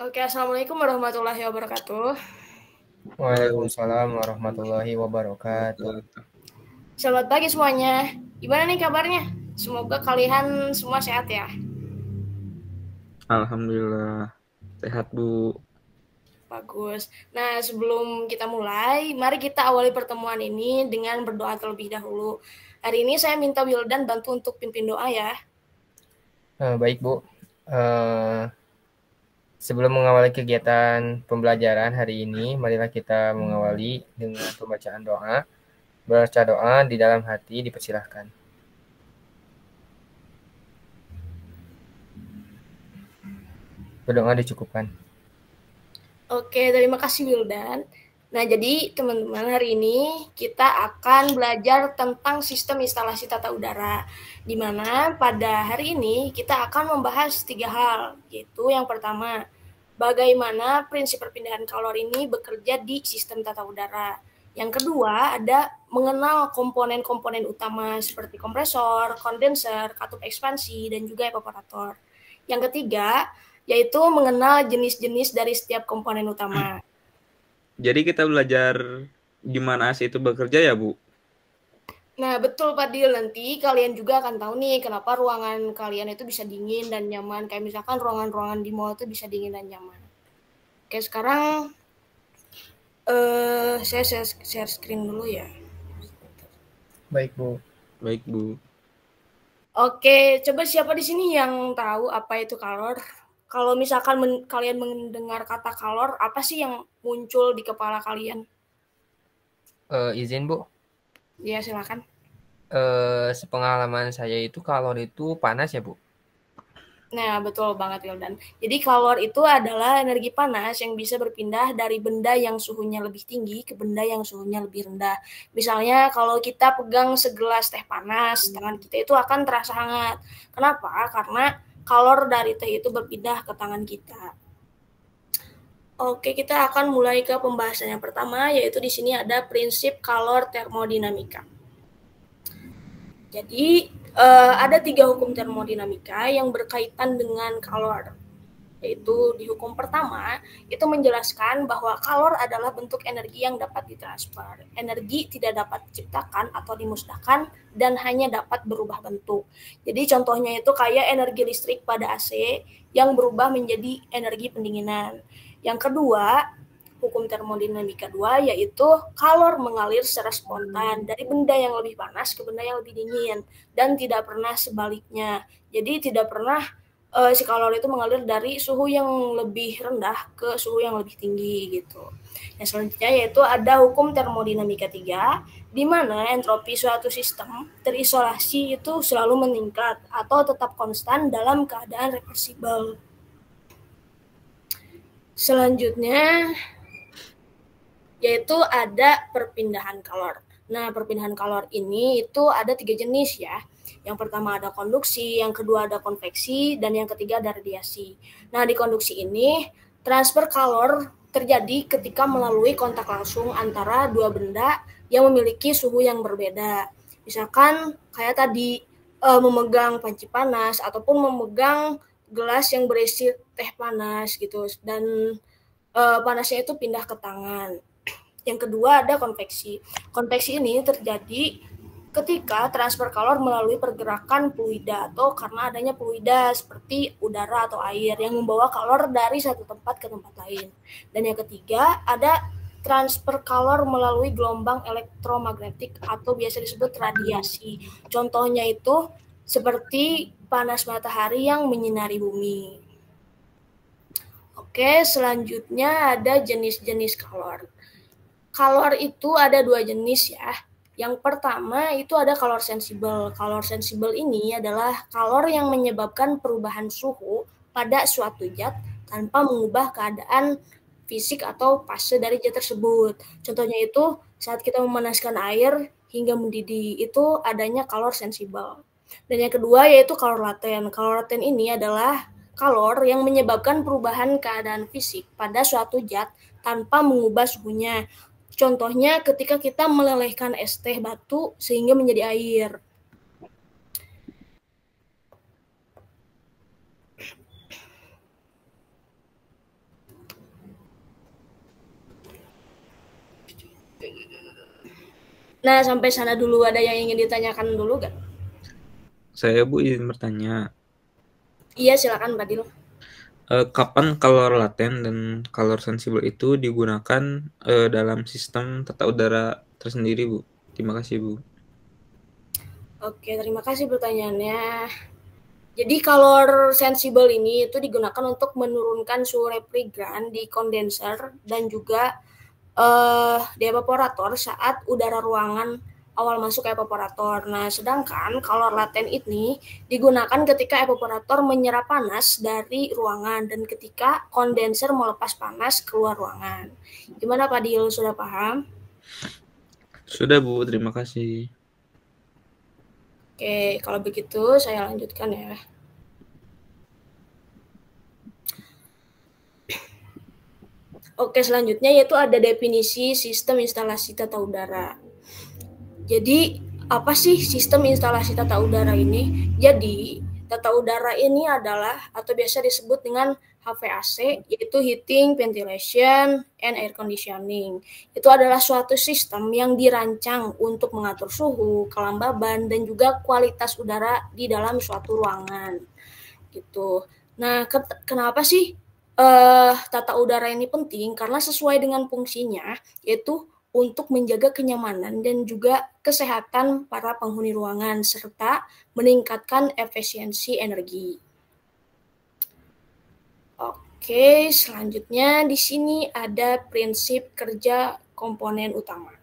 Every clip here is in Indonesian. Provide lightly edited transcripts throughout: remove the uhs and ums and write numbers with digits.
Oke, Assalamualaikum warahmatullahi wabarakatuh. Waalaikumsalam warahmatullahi wabarakatuh. Selamat pagi semuanya. Gimana nih kabarnya? Semoga kalian semua sehat ya. Alhamdulillah sehat Bu. Bagus. Nah, sebelum kita mulai, mari kita awali pertemuan ini dengan berdoa terlebih dahulu. Hari ini saya minta Wildan bantu untuk pimpin doa ya. Baik Bu, sebelum mengawali kegiatan pembelajaran hari ini, marilah kita mengawali dengan pembacaan doa. Baca doa di dalam hati dipersilahkan. Berdoa dicukupkan. Oke, terima kasih Wildan. Nah, jadi teman-teman hari ini kita akan belajar tentang sistem instalasi tata udara, di mana pada hari ini kita akan membahas 3 hal, yaitu yang pertama, bagaimana prinsip perpindahan kalor ini bekerja di sistem tata udara. Yang kedua, ada mengenal komponen-komponen utama seperti kompresor, kondenser, katup ekspansi, dan juga evaporator. Yang ketiga, yaitu mengenal jenis-jenis dari setiap komponen utama. Jadi kita belajar gimana AC itu bekerja ya Bu? Nah, betul Pak Dil. Nanti kalian juga akan tahu nih kenapa ruangan kalian itu bisa dingin dan nyaman. Kayak misalkan ruangan-ruangan di mall itu bisa dingin dan nyaman. Oke, sekarang saya share screen dulu ya. Baik Bu. Baik Bu. Oke, coba siapa di sini yang tahu apa itu kalor? Kalau misalkan kalian mendengar kata kalor, apa sih yang muncul di kepala kalian? Izin Bu. Ya, silakan. Sepengalaman saya itu kalor itu panas ya Bu? Nah, betul banget Wildan. Jadi kalor itu adalah energi panas yang bisa berpindah dari benda yang suhunya lebih tinggi ke benda yang suhunya lebih rendah. Misalnya kalau kita pegang segelas teh panas, tangan kita itu akan terasa hangat. Kenapa? Karena kalor dari teh itu berpindah ke tangan kita. Oke, kita akan mulai ke pembahasan yang pertama, yaitu di sini ada prinsip kalor termodinamika. Jadi, ada 3 hukum termodinamika yang berkaitan dengan kalor. Yaitu di hukum pertama, itu menjelaskan bahwa kalor adalah bentuk energi yang dapat ditransfer. Energi tidak dapat diciptakan atau dimusnahkan dan hanya dapat berubah bentuk. Jadi contohnya itu kayak energi listrik pada AC yang berubah menjadi energi pendinginan. Yang kedua, hukum termodinamika 2 yaitu kalor mengalir secara spontan dari benda yang lebih panas ke benda yang lebih dingin dan tidak pernah sebaliknya. Jadi tidak pernah si kalor itu mengalir dari suhu yang lebih rendah ke suhu yang lebih tinggi gitu. Yang selanjutnya yaitu ada hukum termodinamika 3 di mana entropi suatu sistem terisolasi itu selalu meningkat atau tetap konstan dalam keadaan reversibel. Selanjutnya yaitu ada perpindahan kalor. Nah, perpindahan kalor ini itu ada 3 jenis ya. Yang pertama ada konduksi, yang kedua ada konveksi, dan yang ketiga ada radiasi. Nah, di konduksi ini transfer kalor terjadi ketika melalui kontak langsung antara dua benda yang memiliki suhu yang berbeda. Misalkan kayak tadi memegang panci panas ataupun memegang gelas yang berisi teh panas gitu dan panasnya itu pindah ke tangan. Yang kedua ada konveksi. Konveksi ini terjadi ketika transfer kalor melalui pergerakan fluida atau karena adanya fluida seperti udara atau air yang membawa kalor dari satu tempat ke tempat lain. Dan yang ketiga ada transfer kalor melalui gelombang elektromagnetik atau biasa disebut radiasi. Contohnya itu seperti panas matahari yang menyinari bumi. Oke, selanjutnya ada jenis-jenis kalor. Kalor itu ada 2 jenis ya. Yang pertama itu ada kalor sensibel. Kalor sensibel ini adalah kalor yang menyebabkan perubahan suhu pada suatu zat tanpa mengubah keadaan fisik atau fase dari zat tersebut. Contohnya itu saat kita memanaskan air hingga mendidih, itu adanya kalor sensibel. Dan yang kedua yaitu kalor laten. Kalor laten ini adalah kalor yang menyebabkan perubahan keadaan fisik pada suatu zat tanpa mengubah suhunya. Contohnya ketika kita melelehkan es teh batu sehingga menjadi air. Nah, sampai sana dulu ada yang ingin ditanyakan dulu gak? Saya Bu izin bertanya. Iya, silakan Mbak Dil. Kapan kalor laten dan kalor sensibel itu digunakan dalam sistem tata udara tersendiri, Bu? Terima kasih, Bu. Oke, terima kasih pertanyaannya. Jadi kalor sensibel ini itu digunakan untuk menurunkan suhu refrigeran di kondenser dan juga di evaporator saat udara ruangan awal masuk ke evaporator. Nah, sedangkan kalor laten ini digunakan ketika evaporator menyerap panas dari ruangan dan ketika kondenser melepas panas keluar ruangan. Gimana Pak Dil, sudah paham? Sudah, Bu. Terima kasih. Oke, kalau begitu saya lanjutkan ya. Oke, selanjutnya yaitu ada definisi sistem instalasi tata udara. Jadi, apa sih sistem instalasi tata udara ini? Jadi, tata udara ini adalah atau biasa disebut dengan HVAC, yaitu heating, ventilation, and air conditioning. Itu adalah suatu sistem yang dirancang untuk mengatur suhu, kelembaban, dan juga kualitas udara di dalam suatu ruangan. Gitu. Nah, kenapa sih tata udara ini penting? Karena sesuai dengan fungsinya, yaitu untuk menjaga kenyamanan dan juga kesehatan para penghuni ruangan, serta meningkatkan efisiensi energi. Oke, selanjutnya di sini ada prinsip kerja komponen utama.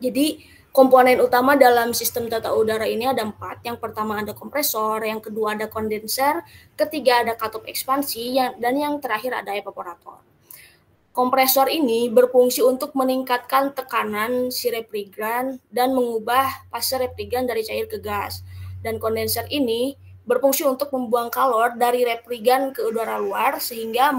Jadi, komponen utama dalam sistem tata udara ini ada 4. Yang pertama ada kompresor, yang kedua ada kondenser, ketiga ada katup ekspansi, dan yang terakhir ada evaporator. Kompresor ini berfungsi untuk meningkatkan tekanan si refrigeran dan mengubah fase refrigeran dari cair ke gas. Dan kondenser ini berfungsi untuk membuang kalor dari refrigeran ke udara luar sehingga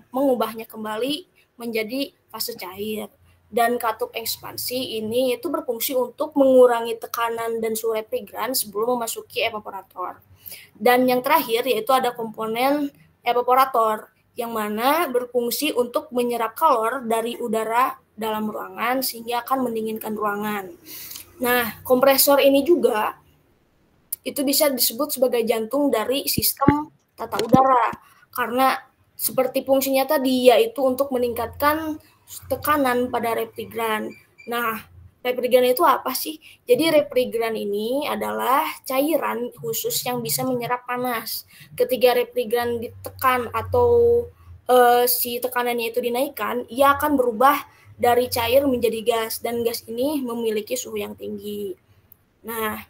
mengubahnya kembali menjadi fase cair. Dan katup ekspansi ini itu berfungsi untuk mengurangi tekanan dan suhu refrigeran sebelum memasuki evaporator. Dan yang terakhir yaitu ada komponen evaporator yang mana berfungsi untuk menyerap kalor dari udara dalam ruangan sehingga akan mendinginkan ruangan. Nah, kompresor ini juga itu bisa disebut sebagai jantung dari sistem tata udara karena seperti fungsinya tadi yaitu untuk meningkatkan tekanan pada refrigeran. Nah, refrigeran itu apa sih? Jadi refrigeran ini adalah cairan khusus yang bisa menyerap panas. Ketika refrigeran ditekan atau si tekanannya itu dinaikkan, ia akan berubah dari cair menjadi gas dan gas ini memiliki suhu yang tinggi. Nah,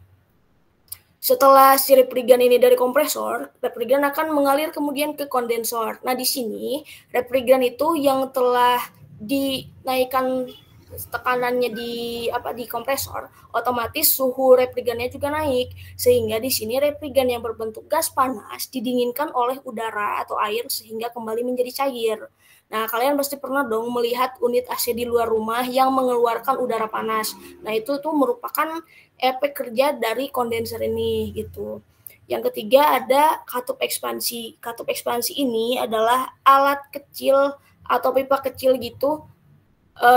setelah si refrigeran ini dari kompresor, refrigeran akan mengalir kemudian ke kondensor. Nah, di sini refrigeran itu yang telah dinaikkan tekanannya di kompresor, otomatis suhu refrigerannya juga naik. Sehingga di sini refrigeran yang berbentuk gas panas didinginkan oleh udara atau air sehingga kembali menjadi cair. Nah, kalian pasti pernah dong melihat unit AC di luar rumah yang mengeluarkan udara panas. Nah, itu tuh merupakan efek kerja dari kondenser ini gitu. Yang ketiga ada katup ekspansi. Katup ekspansi ini adalah alat kecil atau pipa kecil gitu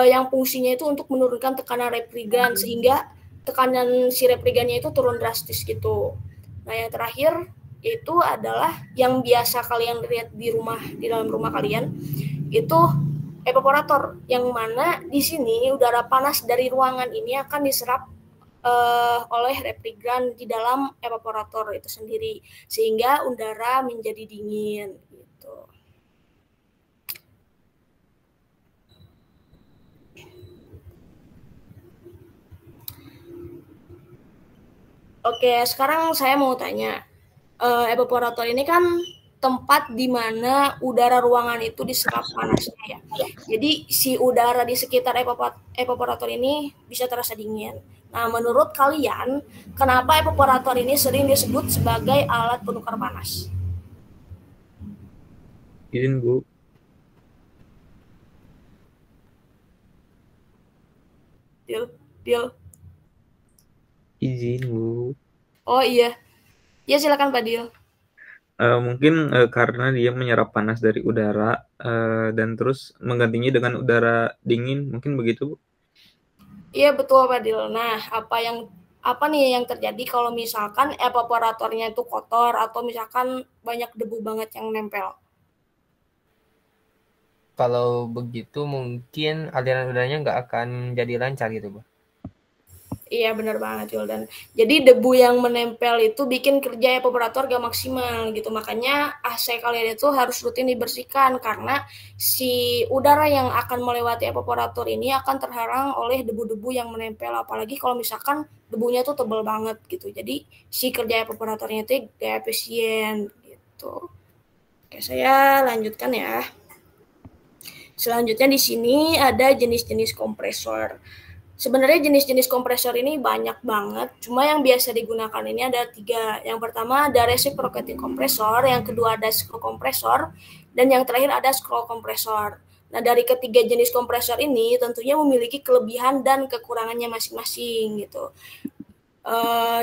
yang fungsinya itu untuk menurunkan tekanan refrigeran sehingga tekanan si refrigerannya itu turun drastis gitu. Nah, yang terakhir itu adalah yang biasa kalian lihat di dalam rumah kalian itu evaporator, yang mana di sini udara panas dari ruangan ini akan diserap oleh refrigeran di dalam evaporator itu sendiri sehingga udara menjadi dingin gitu. Oke, sekarang saya mau tanya, evaporator ini kan tempat di mana udara ruangan itu diserap panasnya ya. Jadi si udara di sekitar evaporator ini bisa terasa dingin. Nah, menurut kalian, kenapa evaporator ini sering disebut sebagai alat penukar panas? Izin, Bu. Dil. Izin, Bu. Oh iya. Ya silakan Pak Dil. Mungkin karena dia menyerap panas dari udara dan terus menggantinya dengan udara dingin, mungkin begitu, Bu? Iya betul Pak Dil. Nah, apa nih yang terjadi kalau misalkan evaporatornya itu kotor atau misalkan banyak debu banget yang nempel? Kalau begitu mungkin aliran udaranya nggak akan jadi lancar gitu, Bu. Iya benar banget Yuldan. Jadi debu yang menempel itu bikin kerja evaporator gak maksimal gitu. Makanya AC kalian itu harus rutin dibersihkan karena si udara yang akan melewati evaporator ini akan terhalang oleh debu-debu yang menempel. Apalagi kalau misalkan debunya tuh tebal banget gitu. Jadi si kerja evaporatornya itu gak efisien gitu. Oke, saya lanjutkan ya. Selanjutnya di sini ada jenis-jenis kompresor. Sebenarnya jenis-jenis kompresor ini banyak banget, cuma yang biasa digunakan ini ada 3. Yang pertama ada reciprocating kompresor, yang kedua ada screw kompresor, dan yang terakhir ada scroll kompresor. Nah, dari ketiga jenis kompresor ini tentunya memiliki kelebihan dan kekurangannya masing-masing gitu.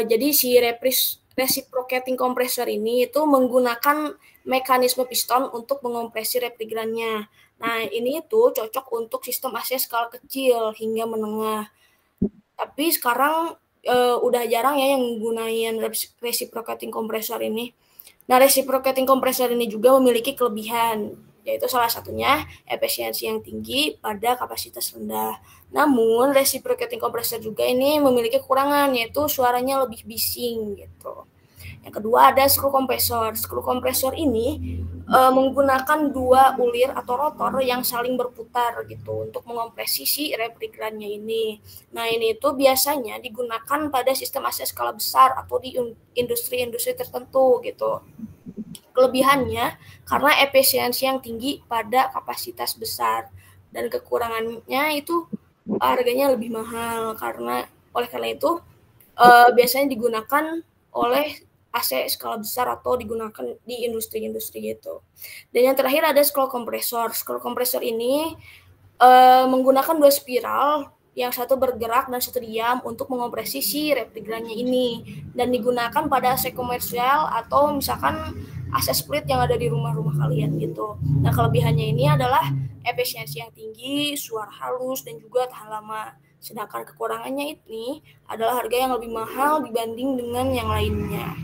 Jadi si reciprocating kompresor ini itu menggunakan mekanisme piston untuk mengompresi refrigerannya. Nah, ini itu cocok untuk sistem AC skala kecil hingga menengah. Tapi sekarang udah jarang ya yang gunain reciprocating kompresor ini. Nah, reciprocating kompresor ini juga memiliki kelebihan, yaitu salah satunya efisiensi yang tinggi pada kapasitas rendah. Namun, reciprocating kompresor juga ini memiliki kekurangan, yaitu suaranya lebih bising gitu. Yang kedua ada screw kompresor. Screw kompresor ini menggunakan 2 ulir atau rotor yang saling berputar gitu untuk mengompresi si refrigerannya ini. Nah, ini tuh biasanya digunakan pada sistem AC skala besar atau di industri-industri tertentu gitu. Kelebihannya karena efisiensi yang tinggi pada kapasitas besar, dan kekurangannya itu harganya lebih mahal karena itu biasanya digunakan oleh AC skala besar atau digunakan di industri-industri gitu. Dan yang terakhir ada scroll kompresor. Scroll kompresor ini menggunakan 2 spiral, yang satu bergerak dan satu diam untuk mengompresi si refrigerannya ini, dan digunakan pada AC komersial atau misalkan AC split yang ada di rumah-rumah kalian gitu. Nah, kelebihannya ini adalah efisiensi yang tinggi, suara halus, dan juga tahan lama. Sedangkan kekurangannya ini adalah harga yang lebih mahal dibanding dengan yang lainnya.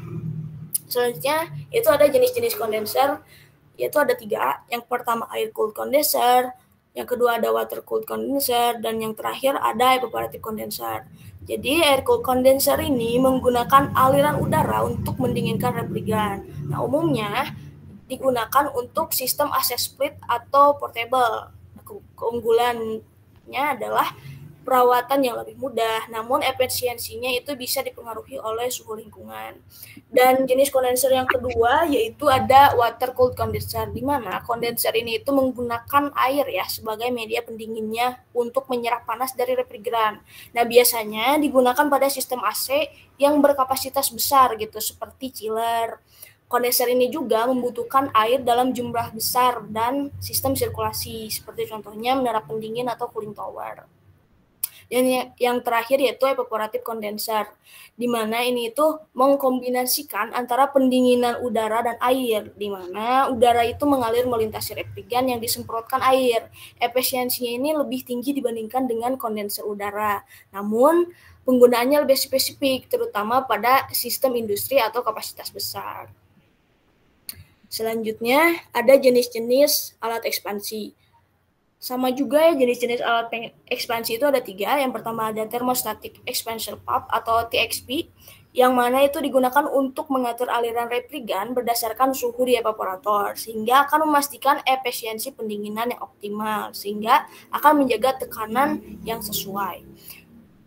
Selanjutnya itu ada jenis-jenis kondenser, yaitu ada 3. Yang pertama air cooled condenser, yang kedua ada water cooled condenser, dan yang terakhir ada evaporative condenser. Jadi air cooled condenser ini menggunakan aliran udara untuk mendinginkan refrigeran. Nah, umumnya digunakan untuk sistem AC split atau portable. Keunggulannya adalah perawatan yang lebih mudah, namun efisiensinya itu bisa dipengaruhi oleh suhu lingkungan. Dan jenis kondenser yang kedua yaitu ada water cooled condenser, di mana kondenser ini itu menggunakan air ya sebagai media pendinginnya untuk menyerap panas dari refrigeran. Nah, biasanya digunakan pada sistem AC yang berkapasitas besar gitu seperti chiller. Kondenser ini juga membutuhkan air dalam jumlah besar dan sistem sirkulasi, seperti contohnya menara pendingin atau cooling tower. Dan yang terakhir yaitu evaporative condenser, di mana ini itu mengkombinasikan antara pendinginan udara dan air, di mana udara itu mengalir melintasi refrigeran yang disemprotkan air. Efisiensinya ini lebih tinggi dibandingkan dengan kondenser udara. Namun, penggunaannya lebih spesifik, terutama pada sistem industri atau kapasitas besar. Selanjutnya, ada jenis-jenis alat ekspansi. Sama juga ya, jenis-jenis alat ekspansi itu ada 3. Yang pertama ada thermostatic expansion pump atau TXP, yang mana itu digunakan untuk mengatur aliran refrigeran berdasarkan suhu di evaporator, sehingga akan memastikan efisiensi pendinginan yang optimal, sehingga akan menjaga tekanan yang sesuai.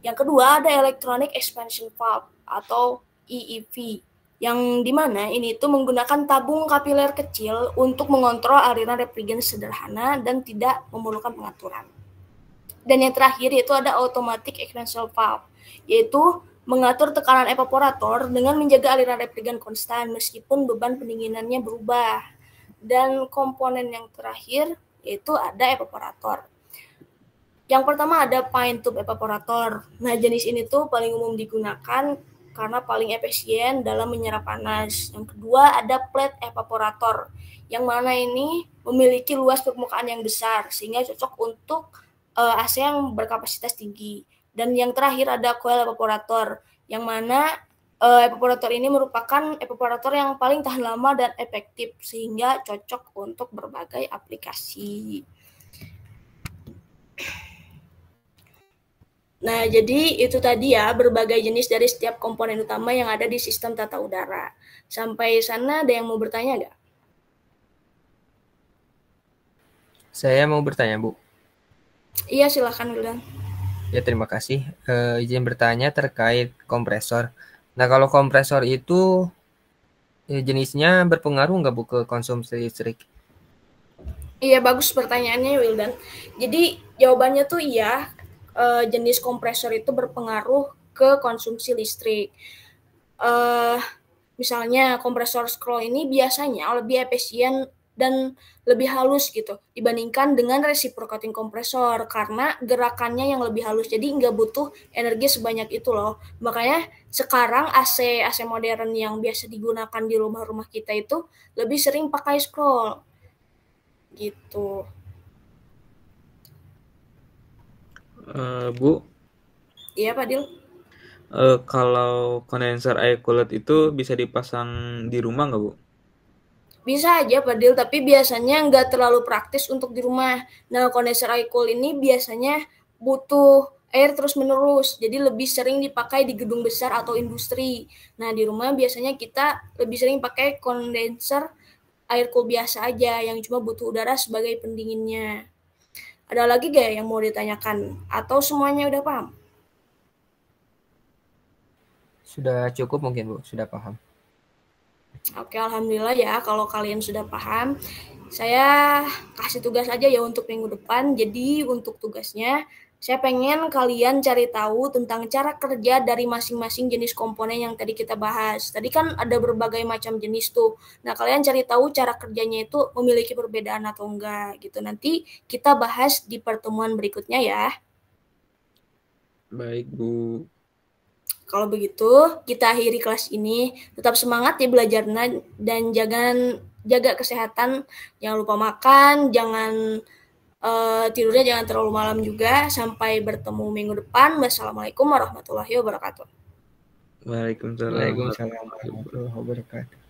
Yang kedua ada electronic expansion valve atau EEV, yang dimana ini tuh menggunakan tabung kapiler kecil untuk mengontrol aliran refrigeran sederhana dan tidak memerlukan pengaturan. Dan yang terakhir yaitu ada automatic expansion valve, yaitu mengatur tekanan evaporator dengan menjaga aliran refrigeran konstan meskipun beban pendinginannya berubah. Dan komponen yang terakhir yaitu ada evaporator. Yang pertama ada pine tube evaporator. Nah, jenis ini tuh paling umum digunakan karena paling efisien dalam menyerap panas. Yang kedua ada plate evaporator, yang mana ini memiliki luas permukaan yang besar sehingga cocok untuk AC yang berkapasitas tinggi. Dan yang terakhir ada coil evaporator, yang mana evaporator ini merupakan evaporator yang paling tahan lama dan efektif sehingga cocok untuk berbagai aplikasi. Nah, jadi itu tadi ya berbagai jenis dari setiap komponen utama yang ada di sistem tata udara. Sampai sana ada yang mau bertanya nggak? Saya mau bertanya, Bu. Iya, silakan Wildan. Ya, terima kasih. Izin bertanya terkait kompresor. Nah, kalau kompresor itu jenisnya berpengaruh nggak, Bu, ke konsumsi listrik? Iya, bagus pertanyaannya Wildan. Jadi jawabannya tuh iya, jenis kompresor itu berpengaruh ke konsumsi listrik. Misalnya kompresor scroll ini biasanya lebih efisien dan lebih halus gitu dibandingkan dengan reciprocating kompresor karena gerakannya yang lebih halus, jadi nggak butuh energi sebanyak itu loh. Makanya sekarang AC modern yang biasa digunakan di rumah-rumah kita itu lebih sering pakai scroll gitu. Bu, Iya Pak Dil. kalau kondenser air cooler itu bisa dipasang di rumah nggak, Bu? Bisa aja Pak Dil, tapi biasanya nggak terlalu praktis untuk di rumah. Nah, kondenser air cool ini biasanya butuh air terus-menerus, jadi lebih sering dipakai di gedung besar atau industri. Nah, di rumah biasanya kita lebih sering pakai kondenser air cool biasa aja, yang cuma butuh udara sebagai pendinginnya. Ada lagi gak yang mau ditanyakan? Atau semuanya udah paham? Sudah cukup mungkin, Bu. Sudah paham. Oke, alhamdulillah ya kalau kalian sudah paham. Saya kasih tugas aja ya untuk minggu depan. Jadi untuk tugasnya, saya pengen kalian cari tahu tentang cara kerja dari masing-masing jenis komponen yang tadi kita bahas. Tadi kan ada berbagai macam jenis tuh. Nah, kalian cari tahu cara kerjanya itu memiliki perbedaan atau enggak gitu. Nanti kita bahas di pertemuan berikutnya ya. Baik, Bu. Kalau begitu, kita akhiri kelas ini. Tetap semangat ya belajarnya dan jaga kesehatan. Jangan lupa makan, jangan tidurnya jangan terlalu malam juga. Sampai bertemu minggu depan. Wassalamualaikum warahmatullahi wabarakatuh. Waalaikumsalam. Waalaikumsalam warahmatullahi wabarakatuh.